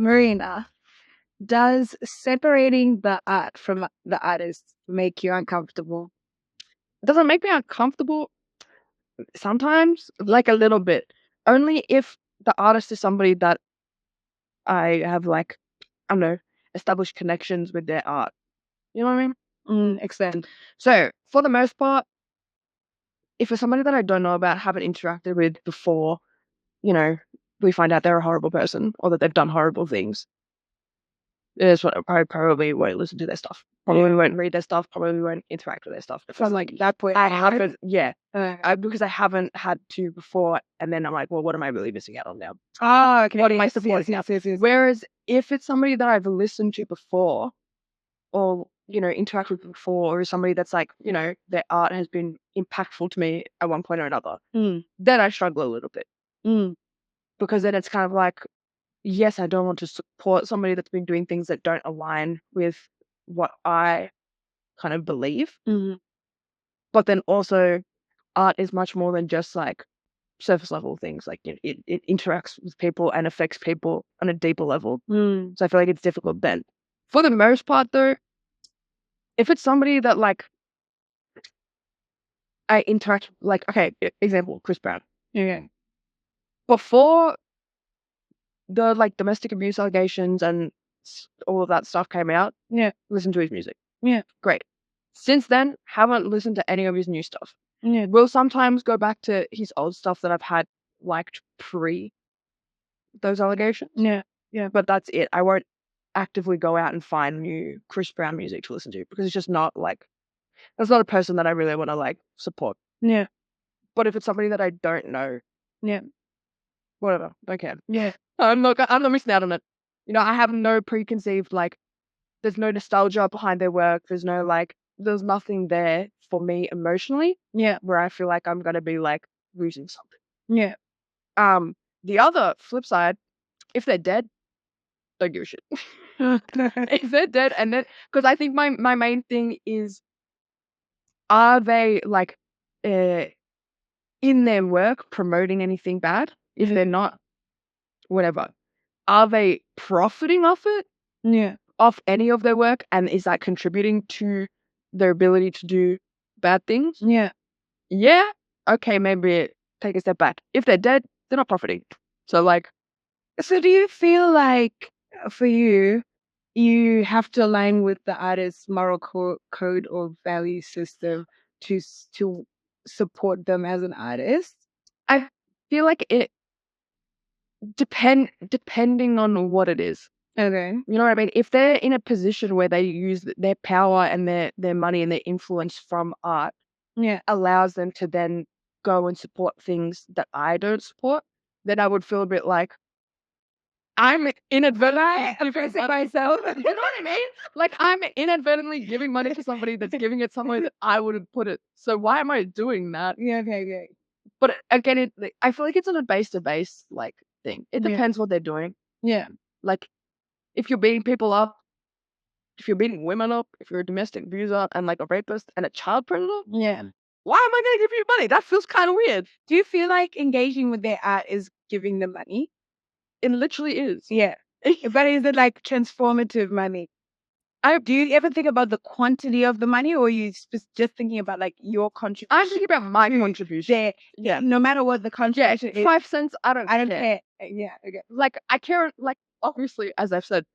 Marina, does separating the art from the artist make you uncomfortable? Does it make me uncomfortable? Sometimes, like a little bit. Only if the artist is somebody that I have, like, I don't know, established connections with their art. You know what I mean? Extend. So, for the most part, if it's somebody that I don't know about, haven't interacted with before, you know, we find out they're a horrible person or that they've done horrible things, is what I probably won't listen to their stuff. Probably won't read their stuff. Probably won't interact with their stuff. From like that point, I haven't, because I haven't had to before, and then I'm like, well, what am I really missing out on now? Oh, okay. What am I supporting now? Yes. Whereas if it's somebody that I've listened to before, or interact with before, or somebody that's like, their art has been impactful to me at one point or another, then I struggle a little bit. Because then it's kind of like, yes, I don't want to support somebody that's been doing things that don't align with what I kind of believe. But then also, art is much more than just like surface level things. Like it interacts with people and affects people on a deeper level. So I feel like it's difficult then. For the most part, though, if it's somebody that like I interact, like, okay, example, Chris Brown. Yeah. Before the like domestic abuse allegations and all of that stuff came out, listen to his music. Great. Since then, haven't listened to any of his new stuff. Will sometimes go back to his old stuff that I've had liked pre those allegations. But that's it. I won't actively go out and find new Chris Brown music to listen to, because it's just not like, that's not a person that I really want to like support. But if it's somebody that I don't know, whatever, don't care. I'm not missing out on it. I have no preconceived, like, there's no nostalgia behind their work. There's no like, there's nothing there for me emotionally. Where I feel like I'm gonna be like losing something. The other flip side, if they're dead, don't give a shit. If they're dead, and then, because I think my main thing is, are they like in their work promoting anything bad? If they're not, whatever. Are they profiting off it? Off any of their work, and is that contributing to their ability to do bad things? Yeah. Okay, maybe take a step back. If they're dead, they're not profiting. So like, So do you feel like for you have to align with the artist's moral code or value system to support them as an artist? I feel like it depending on what it is. Okay. You know what I mean? If they're in a position where they use their power and their money and their influence from art, allows them to then go and support things that I don't support, then I would feel a bit like I'm inadvertently giving myself. You know what I mean? Like, I'm inadvertently giving money to somebody that's giving it somewhere that I wouldn't put it. So why am I doing that? Okay. But again, I feel like it's on a base to base like thing. It depends what they're doing. Like, if you're beating people up, if you're beating women up, if you're a domestic abuser and like a rapist and a child predator, why am I going to give you money? That feels kind of weird. Do you feel like engaging with their art is giving them money? It literally is. But is it like transformative money? Do you ever think about the quantity of the money, or are you just thinking about like your contribution? I'm thinking about my contribution. No matter what the contribution is. 5 cents, I don't care. Okay. Like, I care, like, obviously, as I've said,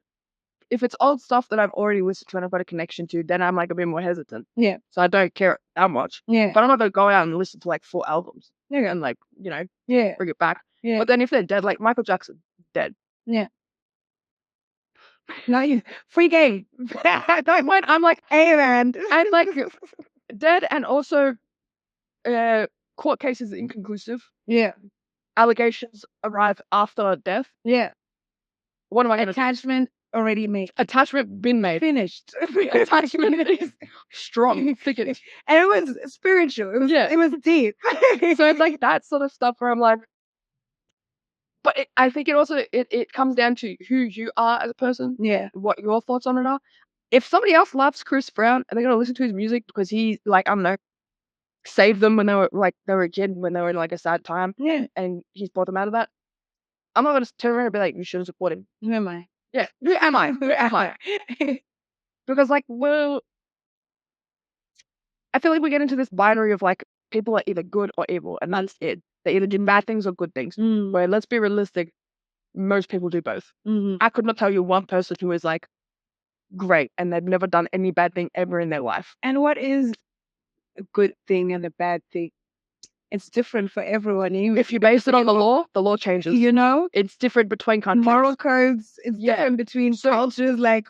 if it's old stuff that I've already listened to and I've got a connection to, then I'm like a bit more hesitant. So I don't care that much. But I'm not going to go out and listen to like 4 albums. And like, bring it back. But then if they're dead, like Michael Jackson, dead. No, free game. Don't mind. I'm like, hey man. And like, dead, and also court cases inconclusive. Allegations arrive after death. What am I going to Attachment already made. Attachment been made. Finished. Attachment is strong. Thicket. And it was spiritual. It was deep. So it's like that sort of stuff where I'm like, but I think it also it comes down to who you are as a person. What your thoughts on it are. If somebody else loves Chris Brown and they're gonna listen to his music because he, like, I don't know, saved them when they were a kid, when they were in like a sad time, and he's brought them out of that, I'm not gonna turn around and be like, you shouldn't support him. Who am I? Yeah. Who am I? Who am I? Because like I feel like we get into this binary of like people are either good or evil, and that's it. They either do bad things or good things. Where let's be realistic, most people do both. I could not tell you one person who is like great and they've never done any bad thing ever in their life. And what is a good thing and a bad thing? It's different for everyone. If you base it on the law changes. You know? It's different between countries. Moral codes, it's different between cultures. Like,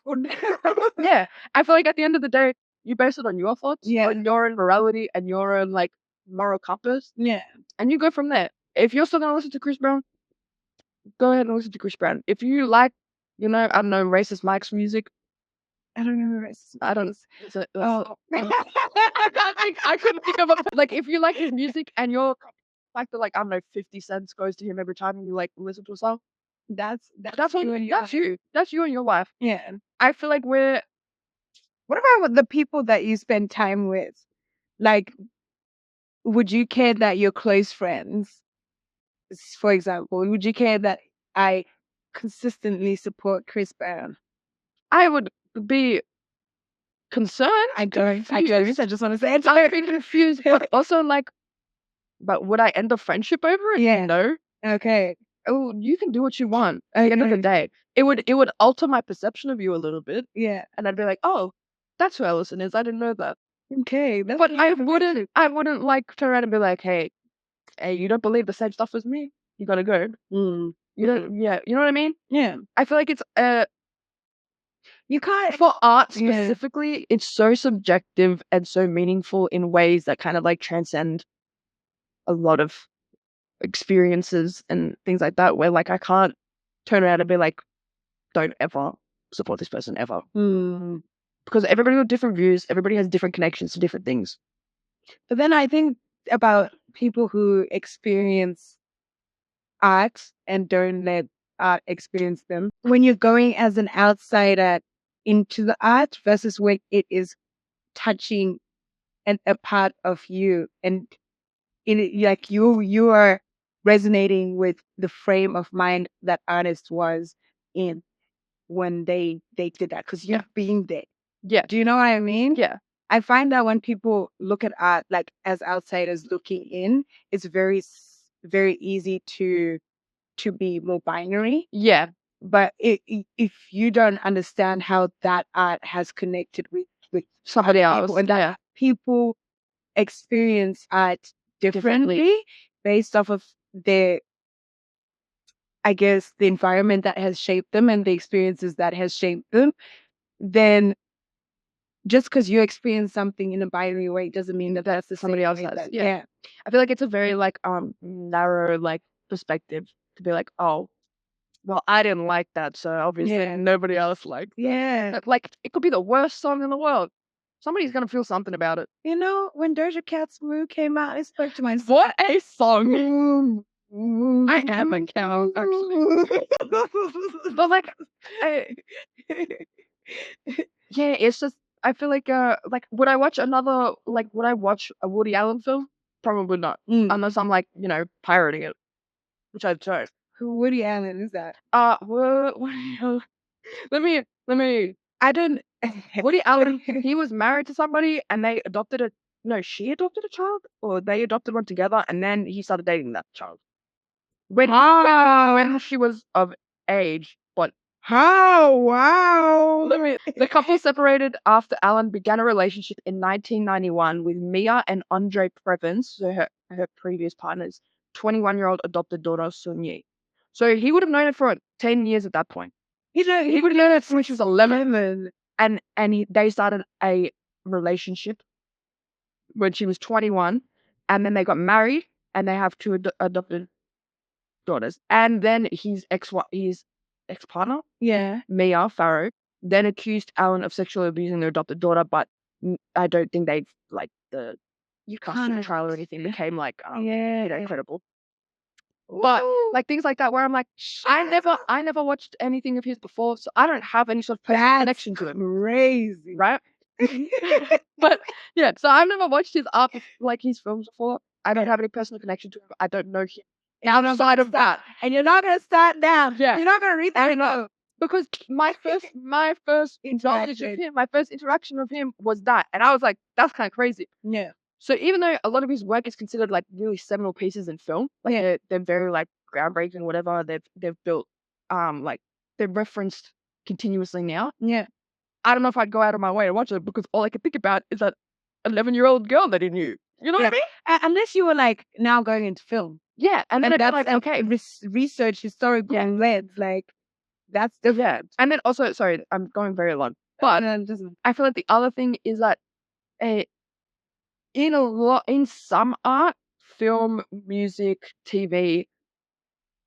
yeah. I feel like at the end of the day, you base it on your thoughts, on your own morality and your own like moral compass. Yeah. And you go from there. If you're still going to listen to Chris Brown, go ahead and listen to Chris Brown. If you like, you know, I don't know, racist Mike's music. I don't know racist. I don't. I couldn't think of a like. If you like his music and you're like the like I don't know 50 cents goes to him every time you like listen to a song, that's you. That's you in your life. Yeah. I feel like we're. What about the people that you spend time with? Like, would you care that your close friends, for example, would you care that I consistently support Chris Brown? I would be concerned. I don't. I just want to say it. I'd be confused, but also like, but would I end a friendship over it? Yeah. No. Okay. Oh, you can do what you want. At the end of the day, it would alter my perception of you a little bit. Yeah. And I'd be like, oh, that's who Ellison is. I didn't know that. Okay. But I wouldn't like turn around and be like, hey, you don't believe the same stuff as me? You gotta go. You don't. Yeah. You know what I mean? Yeah. I feel like it's you can't for art specifically. It's so subjective and so meaningful in ways that kind of like transcend a lot of experiences and things like that. Where like I can't turn around and be like, don't ever support this person ever. Because everybody with different views, everybody has different connections to different things. But then I think about people who experience art and don't let art experience them. When you're going as an outsider into the art versus when it is touching a part of you, and like you are resonating with the frame of mind that artist was in when they did that, because you're being there. Yeah. Do you know what I mean? Yeah. I find that when people look at art like as outsiders looking in, it's very easy to be more binary. Yeah. But if you don't understand how that art has connected with somebody else, and that people experience art differently based off of their, I guess, the environment that has shaped them and the experiences that has shaped them, then just because you experience something in a binary way doesn't mean that that's the somebody else has. Yeah. I feel like it's a very like narrow like perspective to be like, oh, well, I didn't like that, so obviously nobody else liked. Yeah. Like it could be the worst song in the world. Somebody's gonna feel something about it. You know, when Doja Cat's Moo came out, it spoke to my soul. What a song! I am a cow, actually. But like, yeah, it's just I feel like would I watch would I watch a Woody Allen film? Probably not, unless I'm like pirating it, which I don't. Who Woody Allen is that? Let me. I don't. Woody Allen. He was married to somebody, and they adopted a. No, she adopted a child, or they adopted one together, and then he started dating that child. When she was of age, but wow. The couple separated after Allen began a relationship in 1991 with Mia and Andre Previns, so her previous partner's 21-year-old adopted daughter Sun Yi. So he would have known it for 10 years at that point. He would have known it when she was 11, and they started a relationship when she was 21, and then they got married, and they have two adopted daughters. And then his ex-partner, Mia Farrow, then accused Allen of sexually abusing their adopted daughter, but I don't think they like the custody trial or anything became like credible. But like things like that where I'm like, I never watched anything of his before, so I don't have any sort of personal connection to him. Crazy, right? But yeah, so I've never watched his art, like his films before. I don't have any personal connection to him. I don't know him outside of that. And you're not gonna start now. Yeah, you're not gonna read that. because my first knowledge of him, my first interaction with him was that, and I was like, that's kind of crazy. Yeah. So even though a lot of his work is considered like really seminal pieces in film, like they're very like groundbreaking, whatever, they've built, like they're referenced continuously now. Yeah. I don't know if I'd go out of my way to watch it because all I could think about is that 11-year-old girl that he knew. You know what I mean? Unless you were like now going into film. Yeah, and then that's like, okay, research historical lens, like that's different. yeah. And then also, sorry, I'm going very long, but I feel like the other thing is that in some art, film, music, TV,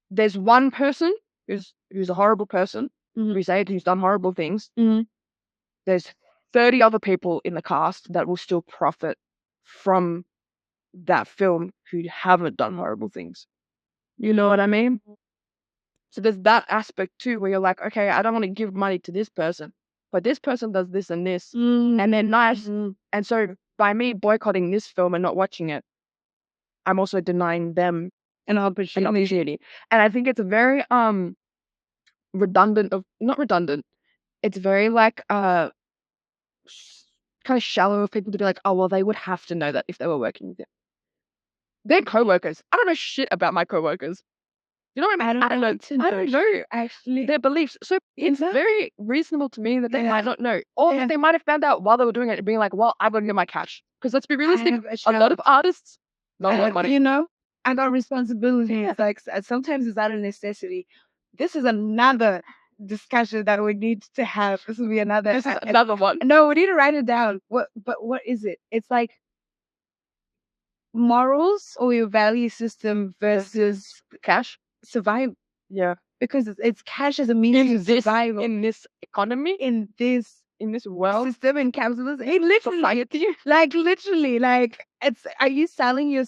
there's one person who's a horrible person, we say it, who's done horrible things. There's 30 other people in the cast that will still profit from that film who haven't done horrible things. You know what I mean? So there's that aspect too, where you're like, okay, I don't want to give money to this person, but this person does this and this, and they're nice. And so by me boycotting this film and not watching it, I'm also denying them an opportunity. And I think it's very redundant of not redundant. It's very like kind of shallow of people to be like, oh well, they would have to know that if they were working with them. They're co-workers. I don't know shit about my co-workers. You know what I mean? I don't know actually their beliefs. So it's very reasonable to me that they might not know. Or they might have found out while they were doing it and being like, well, I'm gonna get my cash. Because let's be realistic, a lot of artists don't want money. You know, I got responsibilities. Like sometimes it's out of necessity. This is another discussion that we need to have. This will be another one. No, we need to write it down. What is it? It's like morals or your value system versus cash. Survival. Yeah. Because it's cash as a means of survival. In this economy? In this world system, in capitalism, in literally society. Like literally, like it's are you selling your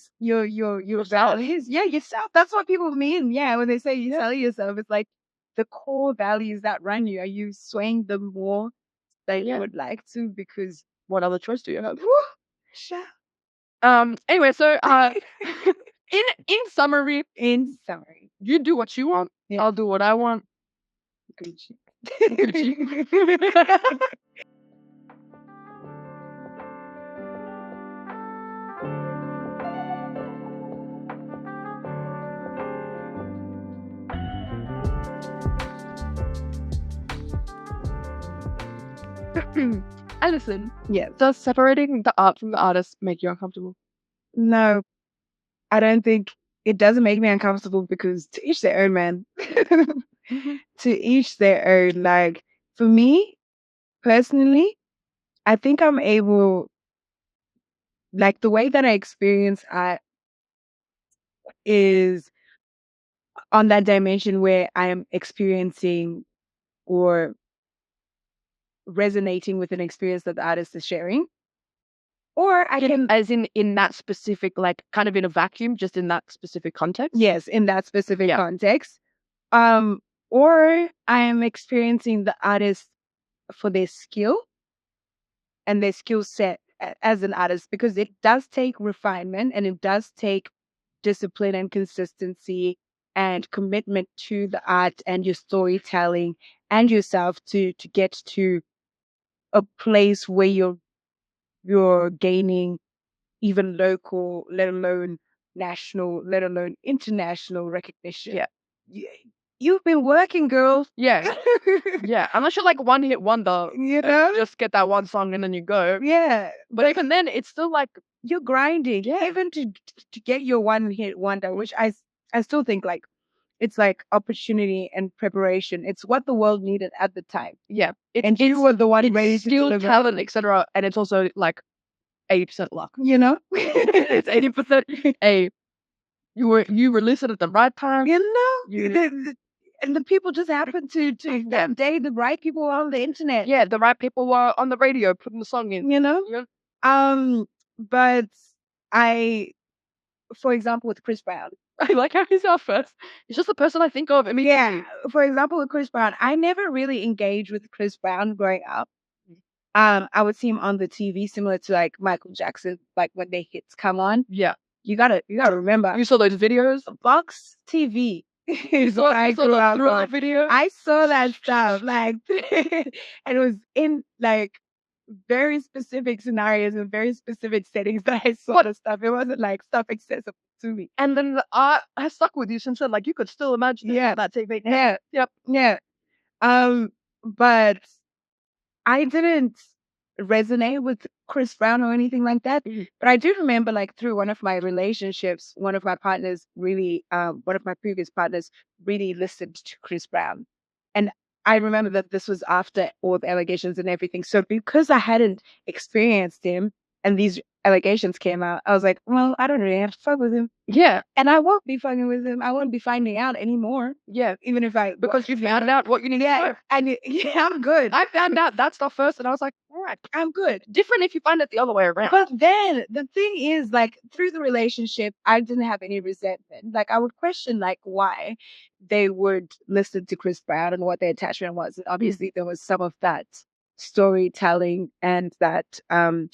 values? Yeah, yourself. That's what people mean. Yeah, when they say you're selling yourself, it's like the core values that run you. Are you swaying them more than you would like to? Because what other choice do you have? Sure. Anyway, so in summary, you do what you want. I'll do what I want. Gucci. Alison, does separating the art from the artist make you uncomfortable? No, I don't think it doesn't make me uncomfortable because to each their own, man. To each their own. Like for me personally, I think I'm able, like the way that I experience art is on that dimension where I am experiencing or resonating with an experience that the artist is sharing. Or I can, as in that specific, like kind of in a vacuum, just in that specific context. Yes, in that specific context. Or I am experiencing the artist for their skill and their skill set as an artist, because it does take refinement and it does take discipline and consistency and commitment to the art and your storytelling and yourself to get to a place where you're gaining even local, let alone national, let alone international recognition. Yeah. You've been working, girl. Yeah. Yeah. Unless you're like one hit wonder. You know? Just get that one song and then you go. Yeah. But even then, it's still like you're grinding. Yeah. Even to get your one hit wonder, which I still think like it's like opportunity and preparation. It's what the world needed at the time. Yeah. And you were the one ready to skill, deliver. Talent, etc. And it's also like 80% luck. You know? It's 80% you released it at the right time. You know? And the people just happened to that day, the right people were on the internet. Yeah, the right people were on the radio putting the song in. You know? Yeah. But for example, with Chris Brown. I like how he's our first. He's just the person I think of. I mean, yeah. For example, with Chris Brown, I never really engaged with Chris Brown growing up. I would see him on the TV, similar to like Michael Jackson, like when their hits come on. Yeah. You gotta remember. You saw those videos? Vox TV is what I grew up on. Video. I saw that stuff, like, and it was in like very specific scenarios and very specific settings that I saw the stuff. It wasn't like stuff accessible to me. And then the art has stuck with you since then. Like you could still imagine that TV. Yeah. Yep. Yeah. But I didn't resonate with Chris Brown or anything like that. But I do remember, like, through one of my relationships, one of my previous partners really listened to Chris Brown. And I remember that this was after all the allegations and everything. So because I hadn't experienced him and these allegations came out, I was like, well, I don't really have to fuck with him. Yeah. And I won't be fucking with him. I won't be finding out anymore. Yeah. Even if because you found out what you need to know. And I'm good. I found out that stuff first and I was like, all right, I'm good. Different if you find it the other way around. But then the thing is, like, through the relationship, I didn't have any resentment. Like, I would question, like, why they would listen to Chris Brown and what their attachment was. And obviously, there was some of that storytelling and that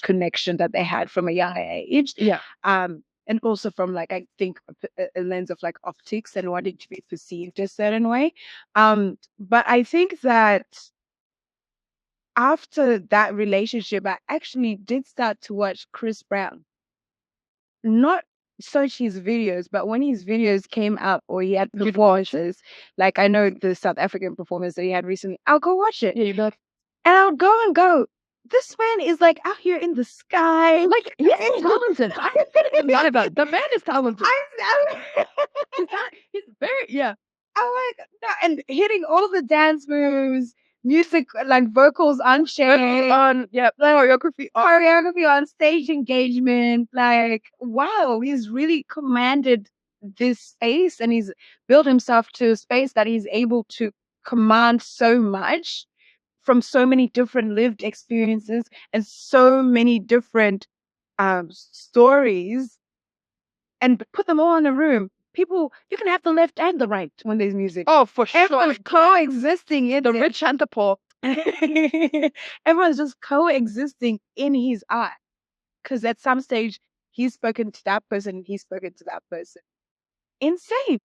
connection that they had from a young age. Yeah. And also from, like, I think a lens of, like, optics and wanting to be perceived a certain way. But I think that after that relationship, I actually did start to watch Chris Brown. Not search his videos, but when his videos came up or he had performances, like I know the South African performance that he had recently, I'll go watch it. Yeah, you bet. And I'll go, this man is like out here in the sky. Like, he's talented. I didn't know about it. The man is talented. He's very, yeah. I'm like, no, and hitting all the dance moves, music, like vocals unchanged, choreography on stage engagement. Like, wow, he's really commanded this space and he's built himself to a space that he's able to command so much from so many different lived experiences and so many different stories and put them all in a room. People, you can have the left and the right when there's music. Oh, for sure. Everyone's coexisting in the rich and the poor. Everyone's just coexisting in his art. Because at some stage, he's spoken to that person, he's spoken to that person. Insane.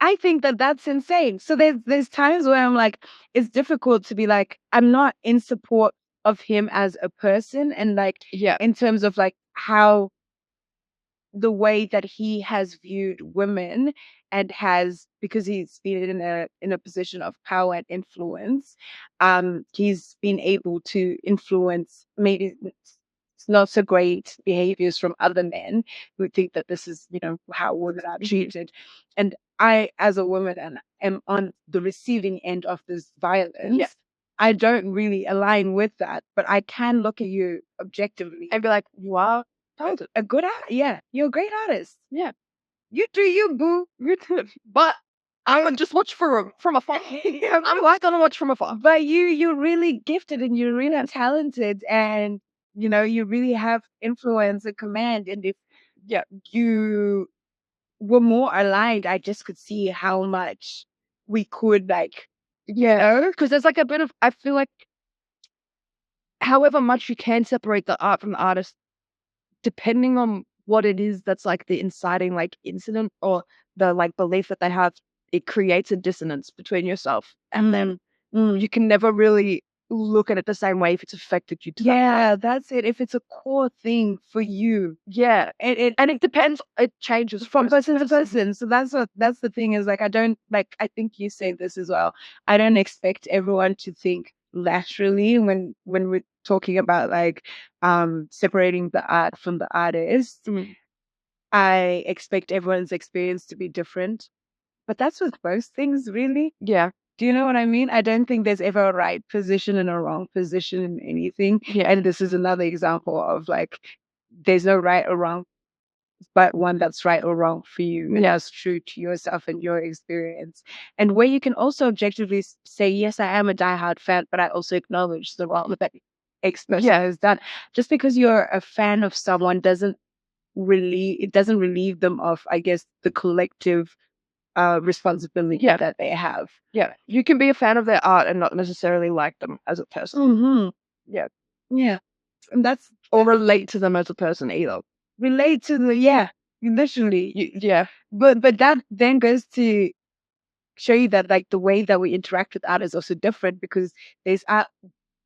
I think that that's insane. So there's times where I'm like, it's difficult to be like, I'm not in support of him as a person and like, in terms of like how the way that he has viewed women and has, because he's been in a position of power and influence, he's been able to influence maybe it's not so great behaviors from other men who think that this is, how women are treated. And I, as a woman, and am on the receiving end of this violence. I don't really align with that, but I can look at you objectively and be like, wow. Talented. A good artist. Yeah, you're a great artist. Yeah. You do you, boo. You do. But I would just watch from afar. I'm like gonna watch from afar. But you're really gifted and you're really talented and you really have influence and command. And if you were more aligned, I just could see how much we could because there's like a bit of, I feel like however much you can separate the art from the artist, depending on what it is that's like the inciting like incident or the like belief that they have, it creates a dissonance between yourself and them. You can never really look at it the same way if it's affected you to that's it. If it's a core thing for you. Yeah. And it depends, it changes from person to person. So that's the thing is like, I think you say this as well. I don't expect everyone to think laterally when we're talking about like separating the art from the artist. I expect everyone's experience to be different, but that's with most things, really. Yeah. Do you know what I mean? I don't think there's ever a right position and a wrong position in anything. Yeah. And this is another example of like, there's no right or wrong, but one that's right or wrong for you. And that's true to yourself and your experience. And where you can also objectively say, yes, I am a diehard fan, but I also acknowledge the wrong that X person has done. Just because you're a fan of someone doesn't relieve them of, I guess, the collective responsibility that they have. Yeah. You can be a fan of their art and not necessarily like them as a person. Yeah. And or relate to them as a person either. Relate to the literally. Yeah. But that then goes to show you that like the way that we interact with art is also different, because there's art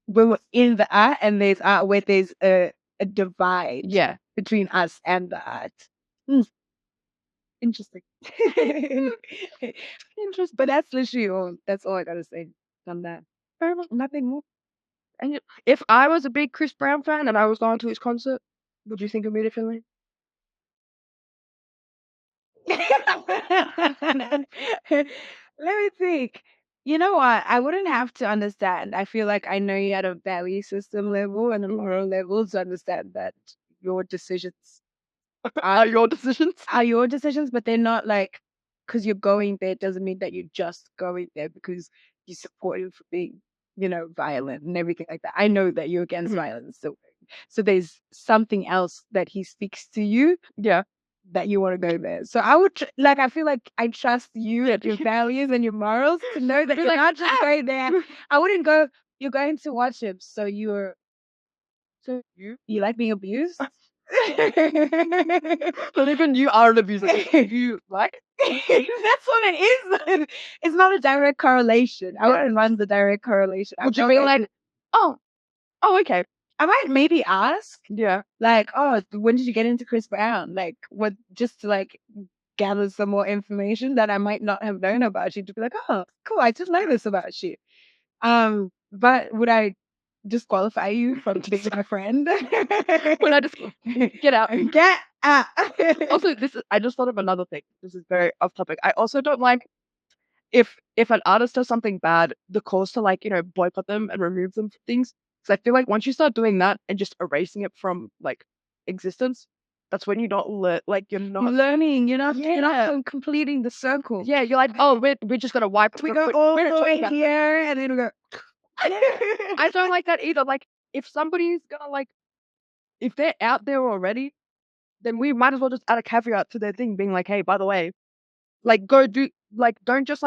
when we're in the art, and there's art where there's a divide between us and the art. Interesting. Interesting. But that's literally all. That's all I gotta say on that. Nothing more. And if I was a big Chris Brown fan and I was going to his concert, would you think of me differently? Let me think. You know what? I wouldn't have to understand. I feel like I know you at a value system level and a moral level to understand that your decisions are your decisions. Are your decisions, but they're not like, because you're going there doesn't mean that you're just going there because you support him for being, violent and everything like that. I know that you're against violence. So there's something else that he speaks to you. Yeah. That you want to go there. So I would I feel like I trust you and your values and your morals to know that you're not just going there. I wouldn't go, you're going to watch him. So you like being abused? But even you are an abuser. You like? That's what it is. It's not a direct correlation. I wouldn't run the direct correlation. Would you be like, oh, okay. I might maybe ask. Yeah. Like, oh, when did you get into Chris Brown? Like, what, just to like gather some more information that I might not have known about you, to be like, oh, cool, I just learned this about you. But would I disqualify you from being my friend? Would I just get out? Get out. Also, I just thought of another thing. This is very off topic. I also don't like if an artist does something bad, the calls to boycott them and remove them from things. Because I feel like once you start doing that and just erasing it from existence, that's when you're not you're not learning. You're not completing the circle. Yeah, you're like, oh, we're just gonna wipe. We go all the way here, and then we go. I don't like that either. Like, if somebody's gonna if they're out there already, then we might as well just add a caveat to their thing, being like, hey, by the way, go do don't just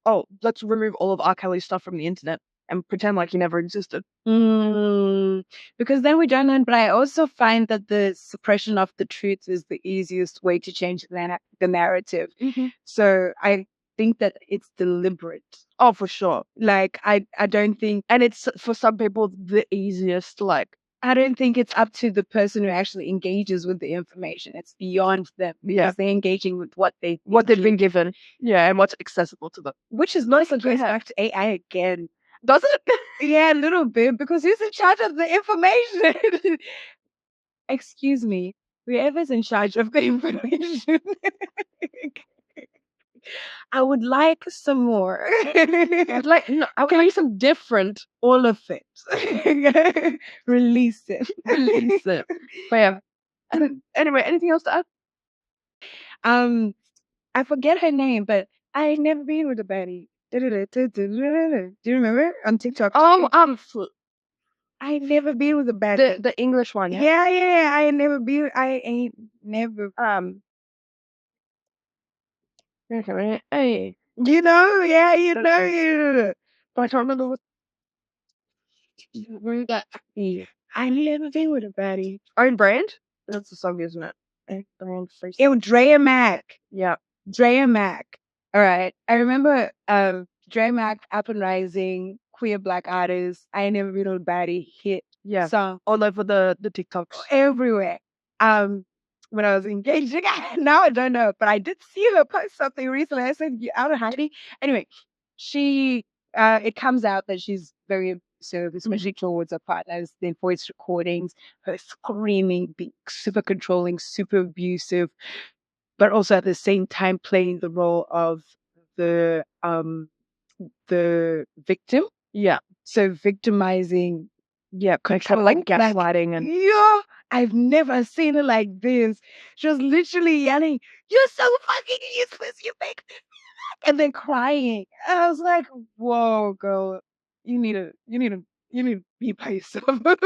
oh, let's remove all of R. Kelly's stuff from the internet and pretend like he never existed. Because then we don't learn. But I also find that the suppression of the truth is the easiest way to change the narrative. Mm-hmm. So I think that it's deliberate. Oh, for sure. I don't think, and it's for some people the easiest. I don't think it's up to the person who actually engages with the information. It's beyond them, because they're engaging with what they've been given. Yeah, and what's accessible to them. Which is nice and goes back to AI again. Does it? Yeah, a little bit, because who's in charge of the information? Excuse me, whoever's in charge of the information. I would like some more. I would like some different. All of it. Release it. Release it. But yeah. Anyway, anything else to add? I forget her name, but I ain't never been with a baddie. Do you remember on TikTok? I ain't never been with a baddie. The English one, yeah. Yeah. I ain't never. Hey. You know, but I don't remember what. I never been with a baddie. Own Brand? That's the song, isn't it? It was Drea Mac. Yeah. Drea Mac. All right. I remember Drea Mac, Up and Rising, queer black artists. I ain't never been with a baddie hit song. All over the TikToks. Everywhere. When I was engaged, now I don't know, but I did see her post something recently. I said, "You out of hiding?" Anyway, it comes out that she's very abusive, especially towards her partners. Their voice recordings, her screaming, being super controlling, super abusive, but also at the same time playing the role of the victim. Yeah. So victimizing. Yeah, kind of like gaslighting and I've never seen it like this. She was literally yelling, "You're so fucking useless, you make me," and then crying. I was like, "Whoa, girl, you need to be by yourself." I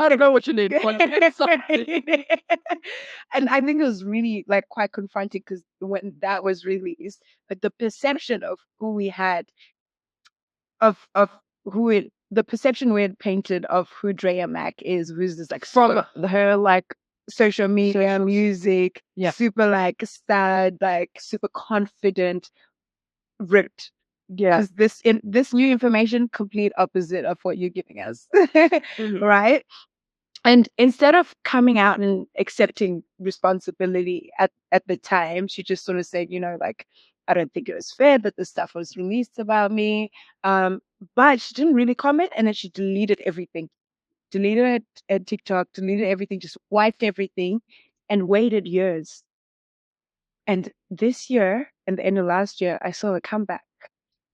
don't know what you need. And I think it was really quite confronting, because when that was released, but the perception of who we had, the perception we had painted of who Drea Mac is, who's this from her social media, music, super sad, super confident, ripped. Yeah. Because this new information, complete opposite of what you're giving us. Right? And instead of coming out and accepting responsibility at the time, she just sort of said, like, I don't think it was fair that this stuff was released about me. But she didn't really comment, and then she deleted everything. Deleted it at TikTok, deleted everything, just wiped everything and waited years. And this year and the end of last year, I saw a comeback.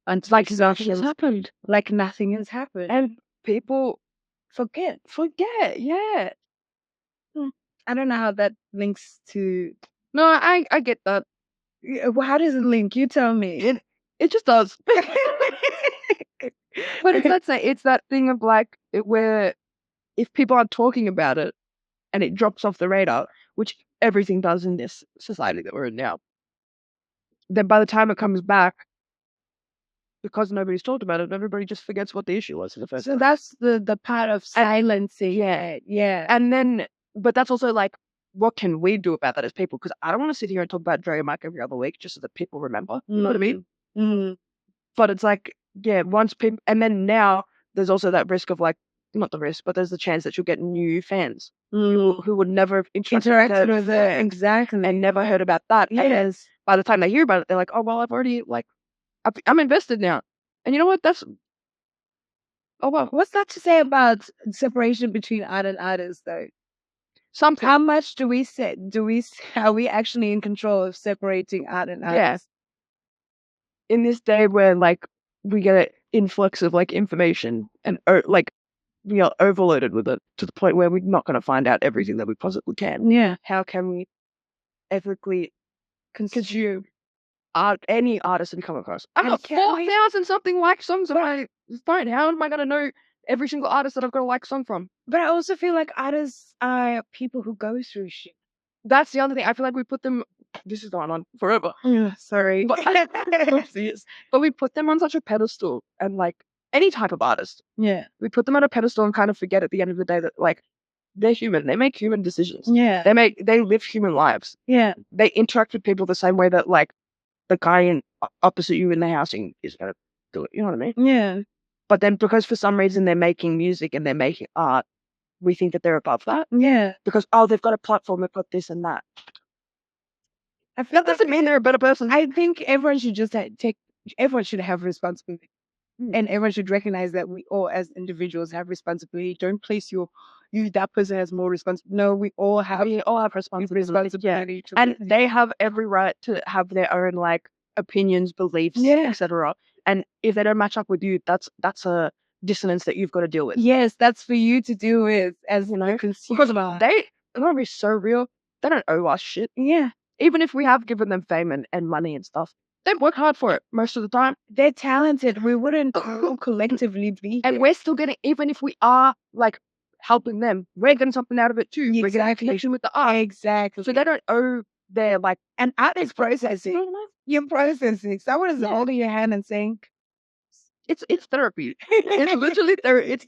And like nothing has happened. Like nothing has happened. And people forget. Yeah. I don't know how that links to. No, I get that. Well, how does it link? You tell me. It just does. But it's that thing of like where if people aren't talking about it and it drops off the radar, which everything does in this society that we're in now, then by the time it comes back, because nobody's talked about it, everybody just forgets what the issue was in the first place. So that's the part of silencing. Yeah. And then, but that's also like, what can we do about that as people? Because I don't want to sit here and talk about Dre and Mike every other week just so that people remember. You know what I mean? Mm-hmm. But it's like, yeah, once people, and then now there's also that risk of like, not the risk, but there's the chance that you'll get new fans who would never have interacted with it. Exactly. And never heard about that. Yes. And by the time they hear about it, they're like, oh, well, I've already, like, I'm invested now. And you know what? Oh, well. What's that to say about separation between art and artists, though? Something. How much are we actually in control of separating art and artists? Yeah. In this day where, like, we get an influx of, like, information and, like, we are overloaded with it to the point where we're not going to find out everything that we possibly can. Yeah. How can we ethically consume any artist we come across? I've got 4,000 something like songs on my phone. How am I going to know every single artist that I've got a like song from? But I also feel like artists are people who go through shit. That's the other thing. I feel like we put them. This is going on forever. Sorry. But we put them on such a pedestal, and like any type of artist. Yeah. We put them on a pedestal and kind of forget at the end of the day that like they're human. They make human decisions. Yeah. They live human lives. Yeah. They interact with people the same way that like the guy in opposite you in the housing is gonna do it. You know what I mean? Yeah. But then because for some reason they're making music and they're making art, we think that they're above that. Yeah. Because they've got a platform, they've got this and that. I feel that doesn't mean they're a better person. I think everyone should just everyone should have responsibility. And everyone should recognize that we all as individuals have responsibility. Don't place that person has more responsibility. No, we all have responsibility. And they have every right to have their own like opinions, beliefs, etc. And if they don't match up with you, that's a dissonance that you've got to deal with. Yes, that's for you to deal with as consumer. Because they're gonna be so real. They don't owe us shit. Yeah. Even if we have given them fame and money and stuff, they work hard for it most of the time. They're talented. We wouldn't collectively be and we're still getting, even if we are like helping them, we're getting something out of it too. Exactly. We're getting a connection with the art. Exactly. So they don't owe their like, and art is processing. You're processing. Someone is holding your hand and saying, it's therapy. It's literally therapy.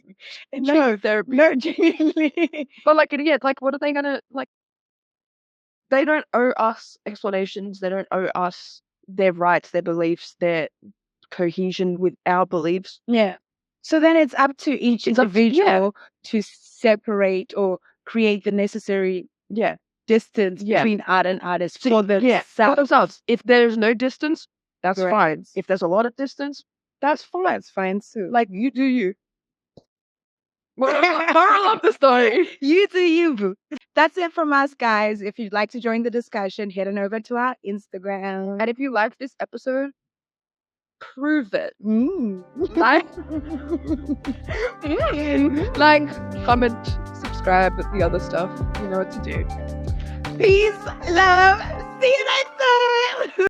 It's therapy. No, genuinely. But like, yeah, like what are they gonna like? They don't owe us explanations. They don't owe us their rights, their beliefs, their cohesion with our beliefs. Yeah. So then it's up to each individual to separate or create the necessary distance between art and artists for themselves. If there's no distance, that's fine. If there's a lot of distance, that's fine. That's fine too. Like you do you. Moral of the story. You do you, boo. That's it from us, guys. If you'd like to join the discussion, head on over to our Instagram. And if you liked this episode, prove it. Like, comment, subscribe, the other stuff. You know what to do. Peace, love. See you next time.